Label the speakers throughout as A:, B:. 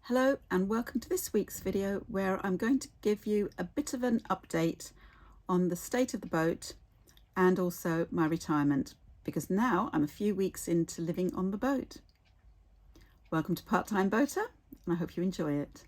A: Hello and welcome to this week's video where I'm going to give you a bit of an update on the state of the boat and also my retirement, because now I'm a few weeks into living on the boat. Welcome to Part-Time Boater, and I hope you enjoy it.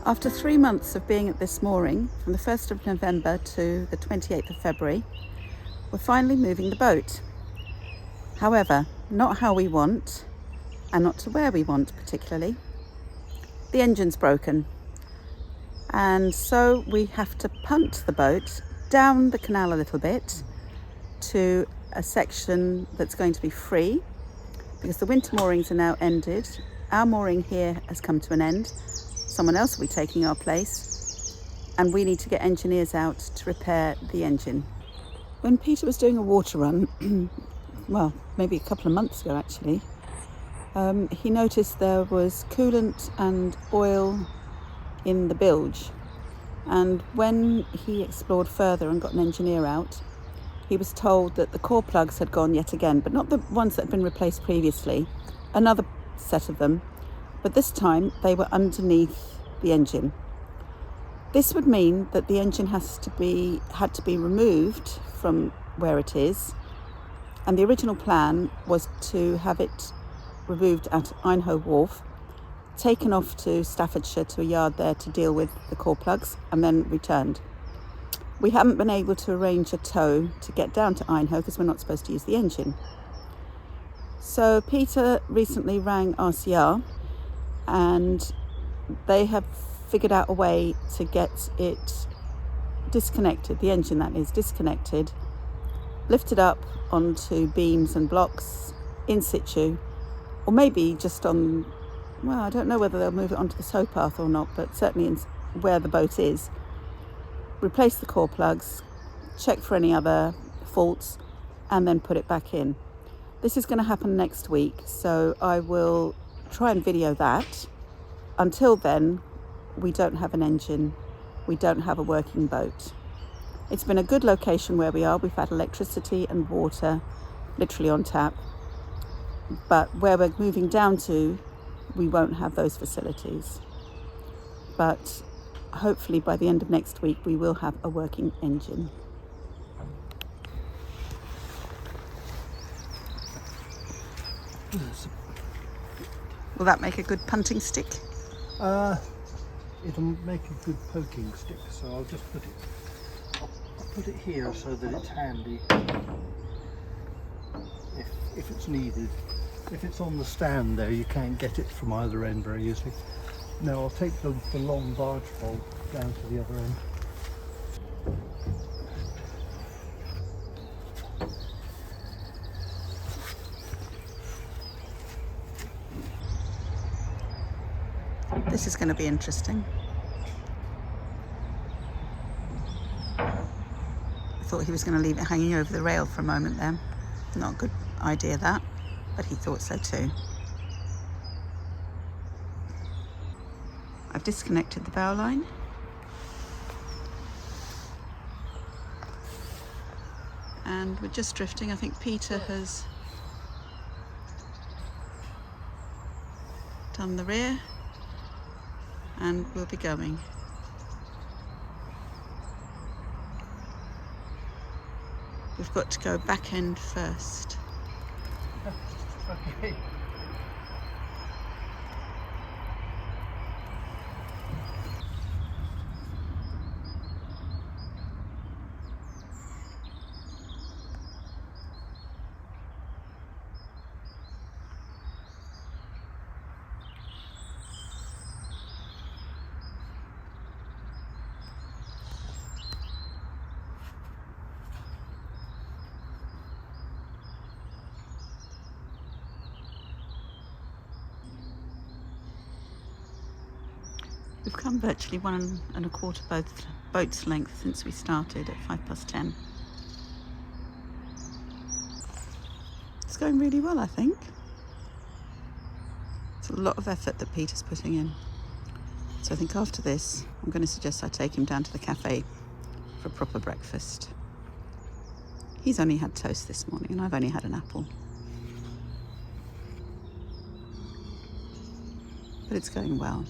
A: After 3 months of being at this mooring, from the 1st of November to the 28th of February, we're finally moving the boat. However, not how we want, and not to where we want particularly. The engine's broken, and so we have to punt the boat down the canal a little bit to a section that's going to be free, because the winter moorings are now ended. Our mooring here has come to an end. Someone else will be taking our place, and we need to get engineers out to repair the engine. When Peter was doing a water run, well, maybe a couple of months ago actually, he noticed there was coolant and oil in the bilge, and when he explored further and got an engineer out, he was told that the core plugs had gone yet again, but not the ones that had been replaced previously, another set of them, but this time they were underneath the engine. This would mean that the engine had to be removed from where it is, and the original plan was to have it removed at Aynhoe Wharf, taken off to Staffordshire to a yard there to deal with the core plugs, and then returned. We haven't been able to arrange a tow to get down to Aynhoe because we're not supposed to use the engine. So Peter recently rang RCR, and they have figured out a way to get it disconnected, the engine that is disconnected, lifted up onto beams and blocks in situ, or maybe just on, well, I don't know whether they'll move it onto the tow path or not, but certainly where the boat is, replace the core plugs, check for any other faults, and then put it back in. This is going to happen next week, so I will try and video that. Until then, we don't have an engine, we don't have a working boat. It's been a good location where we are. We've had electricity and water literally on tap, but where we're moving down to, we won't have those facilities. But hopefully by the end of next week we will have a working engine. Will that make a good punting stick?
B: It'll make a good poking stick, so I'll just put it here so that it's handy if it's needed. If it's on the stand there, you can't get it from either end very easily. Now I'll take the long barge pole down to the other end.
A: This is going to be interesting. I thought he was going to leave it hanging over the rail for a moment there. Not a good idea that, but he thought so too. I've disconnected the bow line. And we're just drifting. I think Peter has done the rear, and we'll be going. We've got to go back end first.
B: Okay.
A: We've come virtually 1 1/4 boat's length since we started at 10:05. It's going really well, I think. It's a lot of effort that Peter's putting in. So I think after this, I'm going to suggest I take him down to the cafe for a proper breakfast. He's only had toast this morning and I've only had an apple. But it's going well.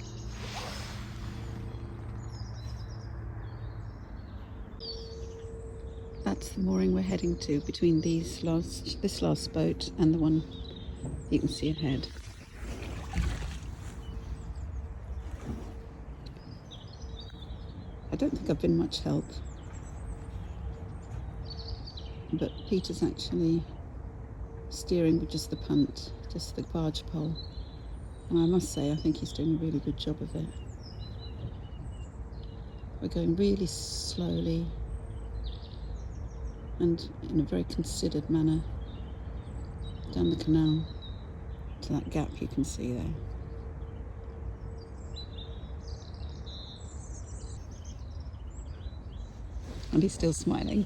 A: That's the mooring we're heading to between this last boat and the one you can see ahead. I don't think I've been much help, but Peter's actually steering with just the punt, just the barge pole, and I must say I think he's doing a really good job of it. We're going really slowly and in a very considered manner down the canal to that gap you can see there. And he's still smiling,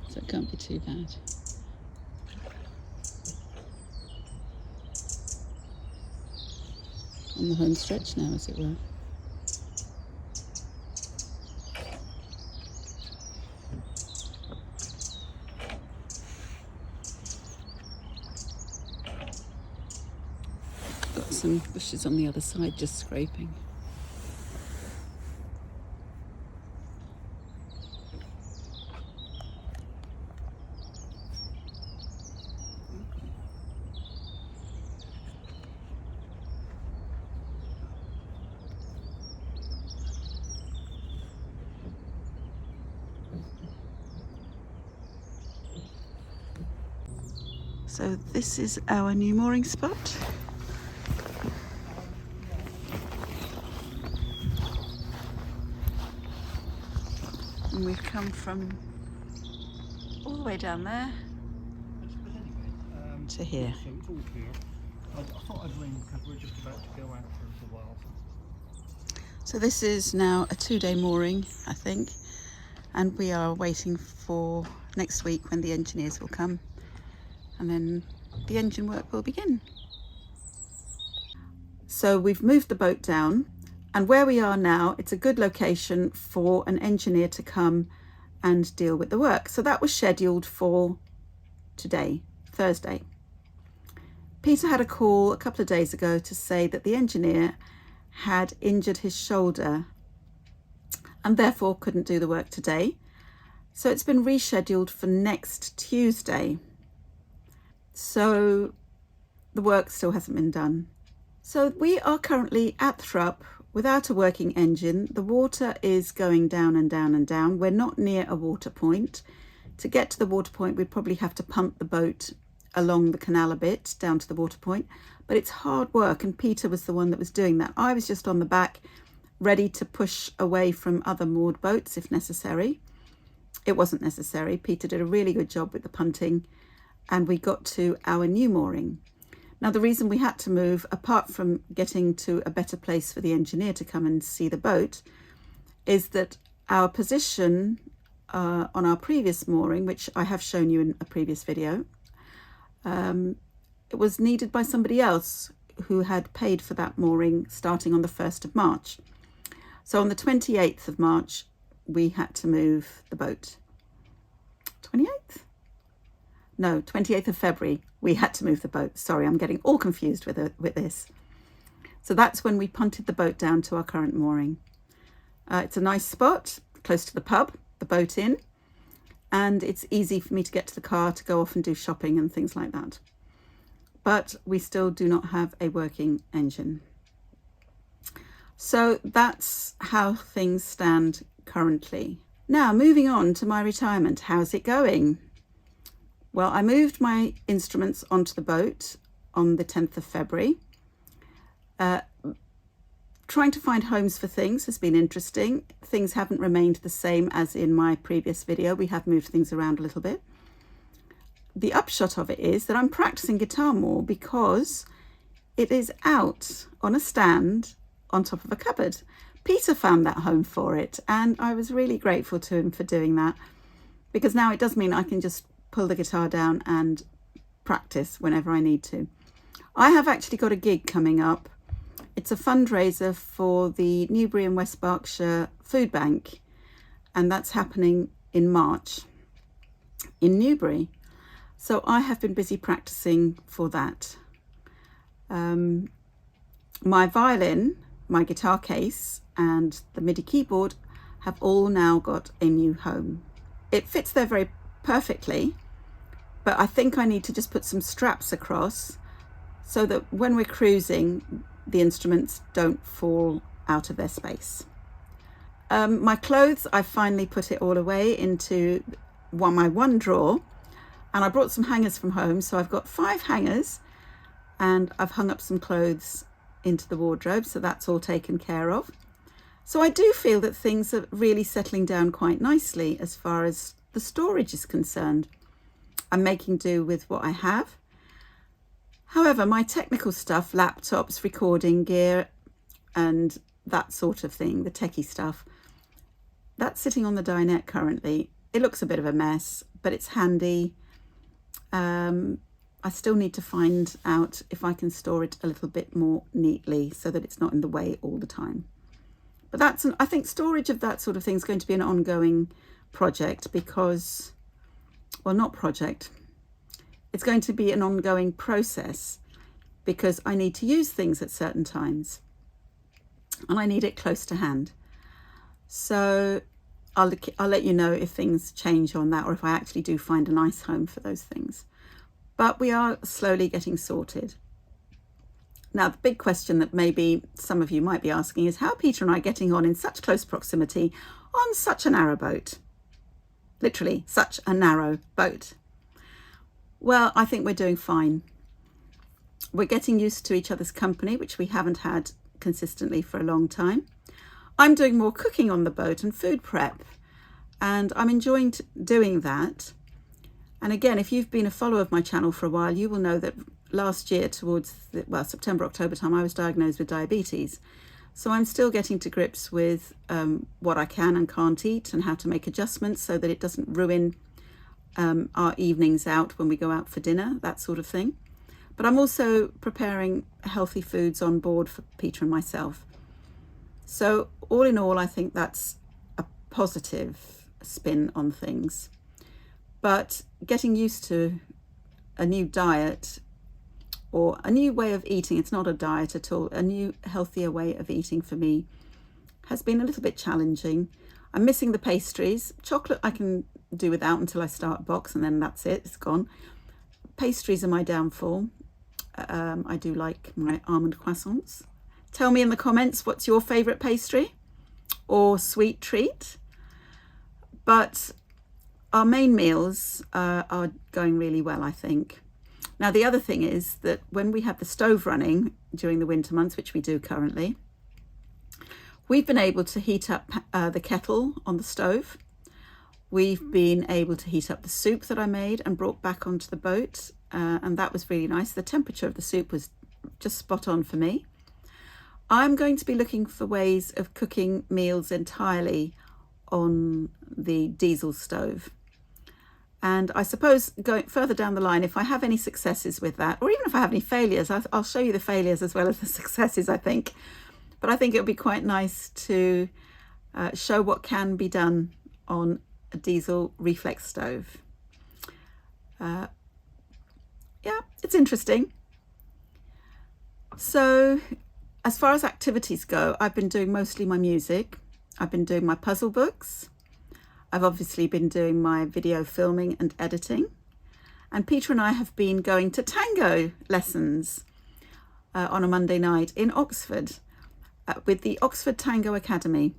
A: so it can't be too bad. On the home stretch now, as it were. Got some bushes on the other side just scraping. So this is our new mooring spot. And we've come from all the way down there to here.
B: So it's all clear. I thought I'd ring because we're just about to go out for a little while.
A: So this is now a 2-day mooring, I think, and we are waiting for next week when the engineers will come, and then the engine work will begin. So we've moved the boat down, and where we are now, it's a good location for an engineer to come and deal with the work. So that was scheduled for today, Thursday. Peter had a call a couple of days ago to say that the engineer had injured his shoulder and therefore couldn't do the work today. So it's been rescheduled for next Tuesday. So the work still hasn't been done. So we are currently at Thrupp without a working engine. The water is going down and down and down. We're not near a water point. To get to the water point, we'd probably have to pump the boat along the canal a bit down to the water point, but it's hard work, and Peter was the one that was doing that. I was just on the back ready to push away from other moored boats if necessary. It wasn't necessary. Peter did a really good job with the punting, and we got to our new mooring. Now, the reason we had to move, apart from getting to a better place for the engineer to come and see the boat, is that our position on our previous mooring, which I have shown you in a previous video, it was needed by somebody else who had paid for that mooring starting on the 1st of March. So on the 28th of March, we had to move the boat. 28th? No, 28th of February, we had to move the boat. Sorry, I'm getting all confused with this. So that's when we punted the boat down to our current mooring. It's a nice spot, close to the pub, the boat inn, and it's easy for me to get to the car to go off and do shopping and things like that. But we still do not have a working engine. So that's how things stand currently. Now, moving on to my retirement. How's it going? Well, I moved my instruments onto the boat on the 10th of February. Trying to find homes for things has been interesting. Things haven't remained the same as in my previous video. We have moved things around a little bit. The upshot of it is that I'm practicing guitar more because it is out on a stand on top of a cupboard. Peter found that home for it, and I was really grateful to him for doing that, because now it does mean I can just pull the guitar down and practice whenever I need to. I have actually got a gig coming up It's a fundraiser for the Newbury and West Berkshire Food Bank, and that's happening in March in Newbury. So I have been busy practicing for that. My violin, my guitar case, and the MIDI keyboard have all now got a new home. It fits there very perfectly, but I think I need to just put some straps across so that when we're cruising, the instruments don't fall out of their space. My clothes, I finally put it all away into my one drawer, and I brought some hangers from home, so I've got 5 hangers, and I've hung up some clothes into the wardrobe, so that's all taken care of. So I do feel that things are really settling down quite nicely as far as the storage is concerned. I'm making do with what I have. However, my technical stuff, laptops, recording gear, and that sort of thing, the techie stuff, that's sitting on the dinette currently. It looks a bit of a mess, but it's handy. I still need to find out if I can store it a little bit more neatly so that it's not in the way all the time. But I think storage of that sort of thing is going to be an ongoing project because, well, not project. It's going to be an ongoing process because I need to use things at certain times and I need it close to hand. So I'll let you know if things change on that or if I actually do find a nice home for those things. But we are slowly getting sorted. Now, the big question that maybe some of you might be asking is how Peter and I are getting on in such close proximity on such a narrow boat. Literally, such a narrow boat. Well, I think we're doing fine. We're getting used to each other's company, which we haven't had consistently for a long time. I'm doing more cooking on the boat and food prep, and I'm enjoying doing that. And again, if you've been a follower of my channel for a while, you will know that last year towards September, October time, I was diagnosed with diabetes. So I'm still getting to grips with what I can and can't eat and how to make adjustments so that it doesn't ruin our evenings out when we go out for dinner, that sort of thing. But I'm also preparing healthy foods on board for Peter and myself. So all in all, I think that's a positive spin on things. But getting used to a new diet or a new way of eating, it's not a diet at all, a new healthier way of eating for me has been a little bit challenging. I'm missing the pastries. Chocolate I can do without until I start box and then that's it, it's gone. Pastries are my downfall. I do like my almond croissants. Tell me in the comments what's your favourite pastry or sweet treat. But our main meals are going really well, I think. Now, the other thing is that when we have the stove running during the winter months, which we do currently, we've been able to heat up the kettle on the stove. We've been able to heat up the soup that I made and brought back onto the boat, and that was really nice. The temperature of the soup was just spot on for me. I'm going to be looking for ways of cooking meals entirely on the diesel stove. And I suppose going further down the line, if I have any successes with that, or even if I have any failures, I'll show you the failures as well as the successes, I think. But I think it would be quite nice to show what can be done on a diesel reflex stove. Yeah, it's interesting. So as far as activities go, I've been doing mostly my music. I've been doing my puzzle books. I've obviously been doing my video filming and editing. And Peter and I have been going to tango lessons on a Monday night in Oxford with the Oxford Tango Academy.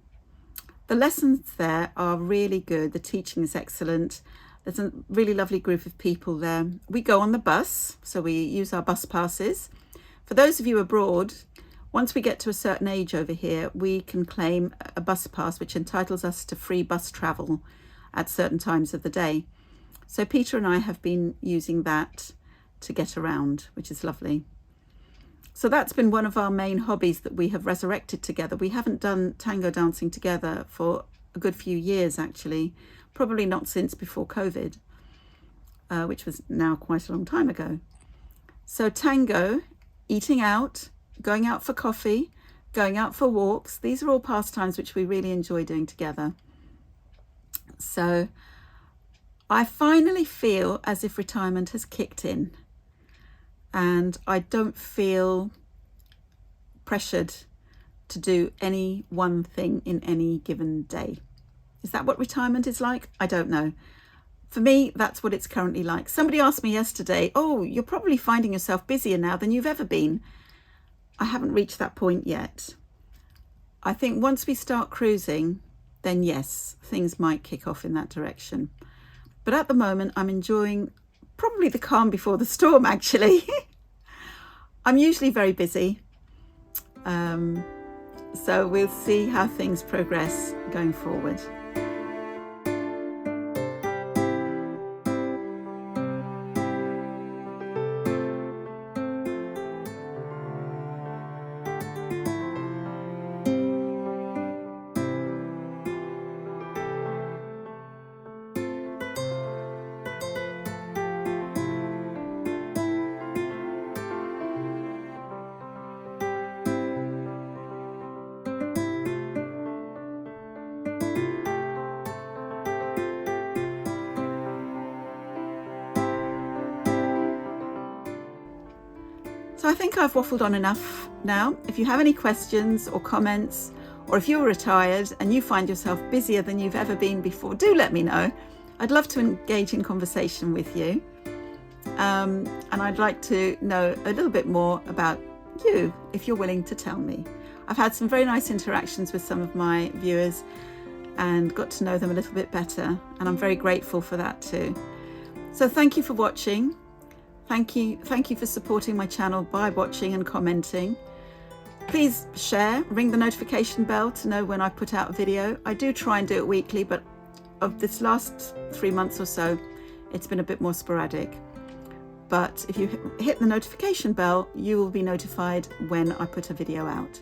A: The lessons there are really good. The teaching is excellent. There's a really lovely group of people there. We go on the bus, so we use our bus passes. For those of you abroad, once we get to a certain age over here, we can claim a bus pass which entitles us to free bus travel at certain times of the day. So Peter and I have been using that to get around, which is lovely. So that's been one of our main hobbies that we have resurrected together. We haven't done tango dancing together for a good few years, actually, probably not since before COVID, which was now quite a long time ago. So tango, eating out, going out for coffee, going out for walks. These are all pastimes which we really enjoy doing together. So I finally feel as if retirement has kicked in, and I don't feel pressured to do any one thing in any given day. Is that what retirement is like? I don't know. For me, that's what it's currently like. Somebody asked me yesterday, oh, you're probably finding yourself busier now than you've ever been. I haven't reached that point yet. I think once we start cruising, then yes, things might kick off in that direction. But at the moment, I'm enjoying probably the calm before the storm, actually. I'm usually very busy. So we'll see how things progress going forward. So I think I've waffled on enough now. If you have any questions or comments, or if you're retired and you find yourself busier than you've ever been before, do let me know. I'd love to engage in conversation with you. And I'd like to know a little bit more about you, if you're willing to tell me. I've had some very nice interactions with some of my viewers and got to know them a little bit better, and I'm very grateful for that too. So thank you for watching. Thank you for supporting my channel by watching and commenting. Please share, ring the notification bell to know when I put out a video. I do try and do it weekly, but of this last 3 months or so, it's been a bit more sporadic. But if you hit the notification bell, you will be notified when I put a video out.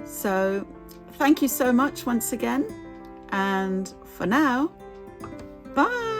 A: So thank you so much once again. And for now, bye.